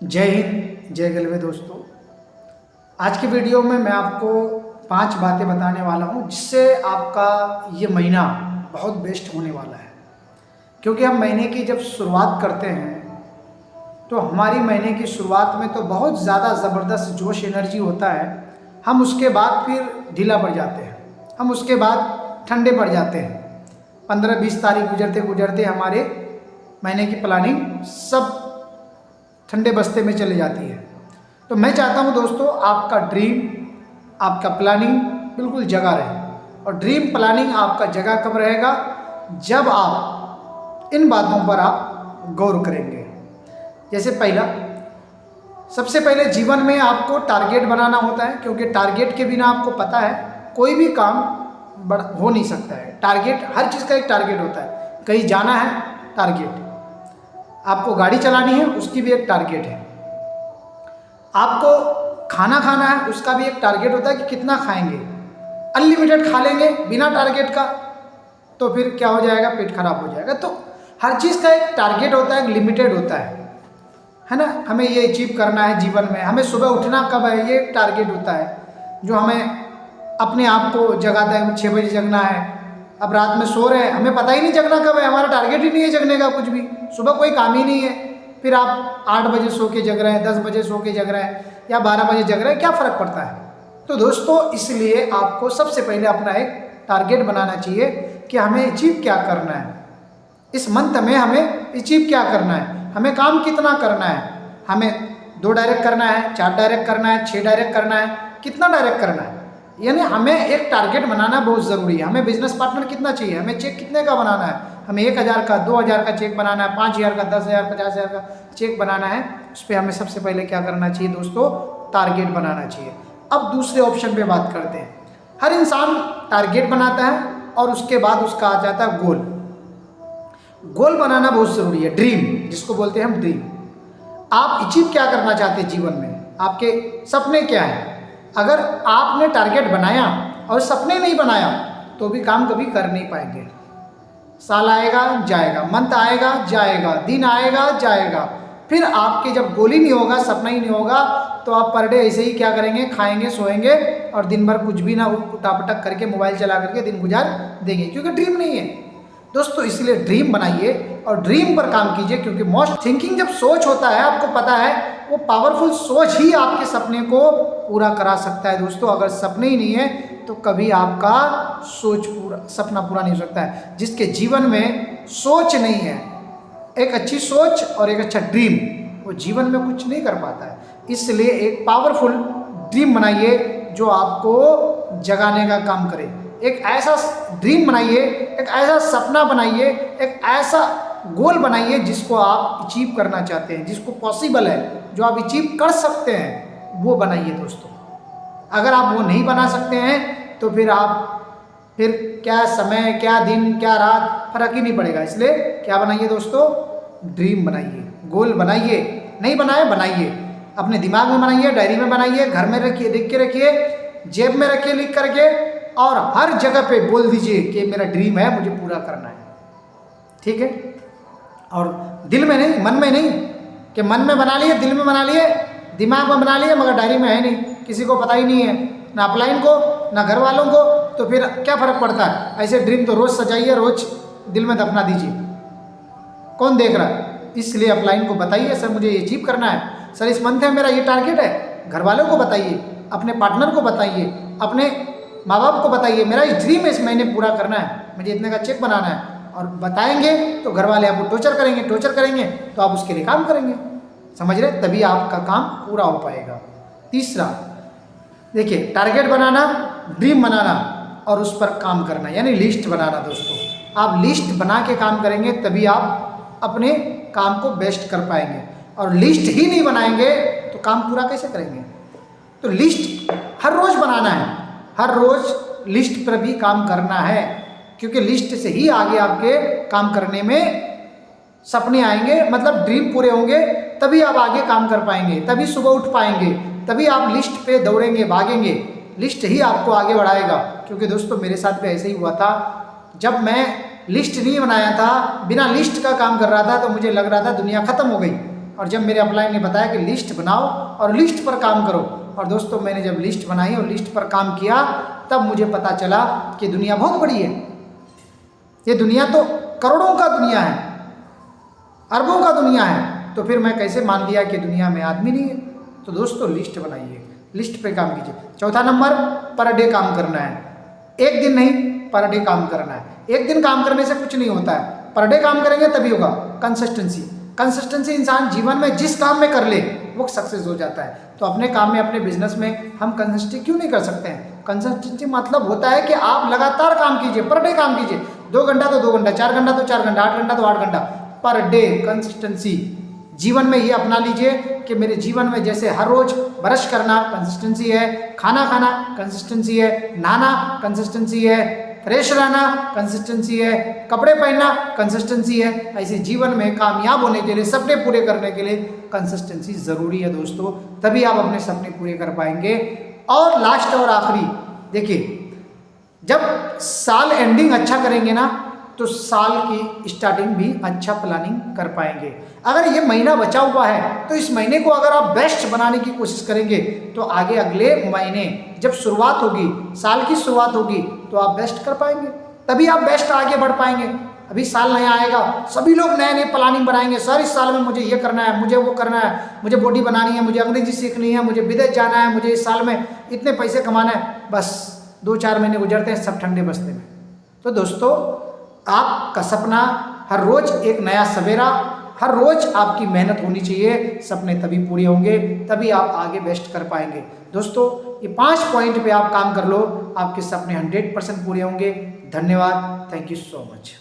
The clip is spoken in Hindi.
जय हिंद, जय गलवे दोस्तों। आज की वीडियो में मैं आपको 5 बातें बताने वाला हूं जिससे आपका ये महीना बहुत बेस्ट होने वाला है। क्योंकि हम महीने की जब शुरुआत करते हैं तो हमारी महीने की शुरुआत में तो बहुत ज़्यादा ज़बरदस्त जोश एनर्जी होता है। हम उसके बाद फिर ढीला पड़ जाते हैं, हम उसके बाद ठंडे पड़ जाते हैं। 15-20 तारीख गुजरते गुजरते हमारे महीने की प्लानिंग सब ठंडे बस्ते में चली जाती है। तो मैं चाहता हूं दोस्तों, आपका ड्रीम, आपका प्लानिंग बिल्कुल जगह रहे। और ड्रीम प्लानिंग आपका जगह कब रहेगा? जब आप इन बातों पर आप गौर करेंगे। जैसे पहला, सबसे पहले जीवन में आपको टारगेट बनाना होता है, क्योंकि टारगेट के बिना आपको पता है कोई भी काम हो नहीं सकता है। टारगेट, हर चीज़ का एक टारगेट होता है। कहीं जाना है, टारगेट। आपको गाड़ी चलानी है, उसकी भी एक टारगेट है। आपको खाना खाना है, उसका भी एक टारगेट होता है कि कितना खाएंगे। अनलिमिटेड खा लेंगे बिना टारगेट का तो फिर क्या हो जाएगा? पेट खराब हो जाएगा। तो हर चीज़ का एक टारगेट होता है, एक लिमिटेड होता है ना। हमें ये अचीव करना है जीवन में। हमें सुबह उठना कब है, ये एक टारगेट होता है जो हमें अपने आप को जगाता है। 6 बजे जगना है। अब रात में सो रहे हैं, हमें पता ही नहीं जगना कब है, हमारा टारगेट ही नहीं है जगने का कुछ भी। सुबह कोई काम ही नहीं है, फिर आप 8 बजे सो के जग रहे हैं, 10 बजे सो के जग रहे हैं या 12 बजे जग रहे हैं, क्या फ़र्क पड़ता है? तो दोस्तों, इसलिए आपको सबसे पहले अपना एक टारगेट बनाना चाहिए कि हमें अचीव क्या करना है इस मंथ में। हमें अचीव क्या करना है, हमें काम कितना करना है, हमें 2 डायरेक्ट करना है, 4 डायरेक्ट करना है, 6 डायरेक्ट करना है, कितना डायरेक्ट करना है। यानी हमें एक टारगेट बनाना बहुत ज़रूरी है। हमें बिजनेस पार्टनर कितना चाहिए, हमें चेक कितने का बनाना है, हमें 1000 का, 2000 का चेक बनाना है, 5000 का, 10,000, 50,000 का चेक बनाना है। उस पर हमें सबसे पहले क्या करना चाहिए दोस्तों? टारगेट बनाना चाहिए। अब दूसरे ऑप्शन पे बात करते हैं। हर इंसान टारगेट बनाता है और उसके बाद उसका आ जाता है गोल। गोल बनाना बहुत ज़रूरी है। ड्रीम जिसको बोलते हैं हम, ड्रीम। आप अचीव क्या करना चाहते हैं जीवन में, आपके सपने क्या हैं? अगर आपने टारगेट बनाया और सपने नहीं बनाया तो भी काम कभी कर नहीं पाएंगे। साल आएगा जाएगा, मंथ आएगा जाएगा, दिन आएगा जाएगा, फिर आपके जब गोल ही नहीं होगा, सपना ही नहीं होगा, तो आप पर डे ऐसे ही क्या करेंगे? खाएंगे, सोएंगे और दिन भर कुछ भी ना उठापटक करके, मोबाइल चला करके दिन गुजार देंगे, क्योंकि ड्रीम नहीं है दोस्तों। इसलिए ड्रीम बनाइए और ड्रीम पर काम कीजिए, क्योंकि मोस्ट थिंकिंग जब सोच होता है, आपको पता है वो पावरफुल सोच ही आपके सपने को पूरा करा सकता है दोस्तों। अगर सपने ही नहीं है तो कभी आपका सपना पूरा नहीं हो सकता है। जिसके जीवन में सोच नहीं है, एक अच्छी सोच और एक अच्छा ड्रीम, वो जीवन में कुछ नहीं कर पाता है। इसलिए एक पावरफुल ड्रीम बनाइए जो आपको जगाने का काम करे। एक ऐसा ड्रीम बनाइए, एक ऐसा सपना बनाइए, एक ऐसा गोल बनाइए जिसको आप अचीव करना चाहते हैं, जिसको पॉसिबल है, जो आप अचीव कर सकते हैं, वो बनाइए दोस्तों। अगर आप वो नहीं बना सकते हैं तो फिर क्या समय, क्या दिन, क्या रात, फर्क ही नहीं पड़ेगा। इसलिए क्या बनाइए दोस्तों? ड्रीम बनाइए, गोल बनाइए। नहीं बनाए, बनाइए। अपने दिमाग में बनाइए, डायरी में बनाइए, घर में रखिए, लिख के रखिए, जेब में रखिए लिख करके, और हर जगह पे बोल दीजिए कि मेरा ड्रीम है, मुझे पूरा करना है। ठीक है? और दिल में नहीं, मन में नहीं, कि मन में बना लिए, दिल में बना लिए, दिमाग में बना लिए, मगर डायरी में है नहीं, किसी को पता ही नहीं है, ना अपलाइन को, ना घर वालों को, तो फिर क्या फ़र्क पड़ता है? ऐसे ड्रीम तो रोज़ सजाइए, रोज़ दिल में दफना दीजिए, कौन देख रहा है? इसलिए अपलाइन को बताइए, सर मुझे ये अचीव करना है, सर इस मंथ में मेरा ये टारगेट है। घर वालों को बताइए, अपने पार्टनर को बताइए, अपने माँ बाप को बताइए, मेरा ये ड्रीम है, इस महीने पूरा करना है, मुझे इतने का चेक बनाना है। और बताएंगे तो घर वाले आपको टॉर्चर करेंगे तो आप उसके लिए काम करेंगे। समझ रहे? तभी आपका काम पूरा हो पाएगा। तीसरा, देखिए, टारगेट बनाना, ड्रीम बनाना और उस पर काम करना, यानी लिस्ट बनाना दोस्तों। आप लिस्ट बना के काम करेंगे तभी आप अपने काम को बेस्ट कर पाएंगे। और लिस्ट ही नहीं बनाएंगे तो काम पूरा कैसे करेंगे? तो लिस्ट हर रोज़ बनाना है, हर रोज़ लिस्ट पर भी काम करना है, क्योंकि लिस्ट से ही आगे आपके काम करने में सपने आएंगे, मतलब ड्रीम पूरे होंगे, तभी आप आगे काम कर पाएंगे, तभी सुबह उठ पाएंगे, तभी आप लिस्ट पे दौड़ेंगे, भागेंगे। लिस्ट ही आपको आगे बढ़ाएगा। क्योंकि दोस्तों, मेरे साथ भी ऐसे ही हुआ था। जब मैं लिस्ट नहीं बनाया था, बिना लिस्ट का काम कर रहा था, तो मुझे लग रहा था दुनिया ख़त्म हो गई। और जब मेरे अपलाइन ने बताया कि लिस्ट बनाओ और लिस्ट पर काम करो, और दोस्तों मैंने जब लिस्ट बनाई और लिस्ट पर काम किया तब मुझे पता चला कि दुनिया बहुत बड़ी है। ये दुनिया तो करोड़ों का दुनिया है, अरबों का दुनिया है, तो फिर मैं कैसे मान लिया कि दुनिया में आदमी नहीं है। तो दोस्तों लिस्ट बनाइए, लिस्ट पे काम कीजिए। चौथा नंबर, पर डे काम करना है। एक दिन नहीं, पर डे काम करना है। एक दिन काम करने से कुछ नहीं होता है, पर डे काम करेंगे तभी होगा। कंसिस्टेंसी, कंसिस्टेंसी इंसान जीवन में जिस काम में कर ले वो सक्सेस हो जाता है। तो अपने काम में, अपने बिजनेस में हम कंसिस्टेंसी क्यों नहीं कर सकते हैं? कंसिस्टेंसी मतलब होता है कि आप लगातार काम कीजिए, पर डे काम कीजिए। 2 घंटा तो 2 घंटा, 4 घंटा तो 4 घंटा, 8 घंटा तो 8 घंटा, पर डे कंसिस्टेंसी। जीवन में ये अपना लीजिए कि मेरे जीवन में जैसे हर रोज ब्रश करना कंसिस्टेंसी है, खाना खाना कंसिस्टेंसी है, नहाना कंसिस्टेंसी है, फ्रेश रहना कंसिस्टेंसी है, कपड़े पहनना कंसिस्टेंसी है। ऐसे जीवन में कामयाब होने के लिए, सपने पूरे करने के लिए कंसिस्टेंसी ज़रूरी है दोस्तों, तभी आप अपने सपने पूरे कर पाएंगे। और लास्ट और आखिरी देखिए, जब साल एंडिंग अच्छा करेंगे ना तो साल की स्टार्टिंग भी अच्छा प्लानिंग कर पाएंगे। अगर ये महीना बचा हुआ है तो इस महीने को अगर आप बेस्ट बनाने की कोशिश करेंगे तो आगे अगले महीने जब शुरुआत होगी, साल की शुरुआत होगी, तो आप बेस्ट कर पाएंगे, तभी आप बेस्ट आगे बढ़ पाएंगे। अभी साल नया आएगा, सभी लोग नए नए प्लानिंग बनाएंगे, सर इस साल में मुझे ये करना है, मुझे वो करना है, मुझे बॉडी बनानी है, मुझे अंग्रेजी सीखनी है, मुझे विदेश जाना है, मुझे इस साल में इतने पैसे कमाना है। बस 2-4 महीने गुजरते हैं सब ठंडे बस्ते में। तो दोस्तों आपका सपना हर रोज एक नया सवेरा, हर रोज आपकी मेहनत होनी चाहिए, सपने तभी पूरे होंगे, तभी आप आगे बेस्ट कर पाएंगे। दोस्तों ये 5 पॉइंट पे आप काम कर लो, आपके सपने 100% पूरे होंगे। धन्यवाद, थैंक यू सो मच।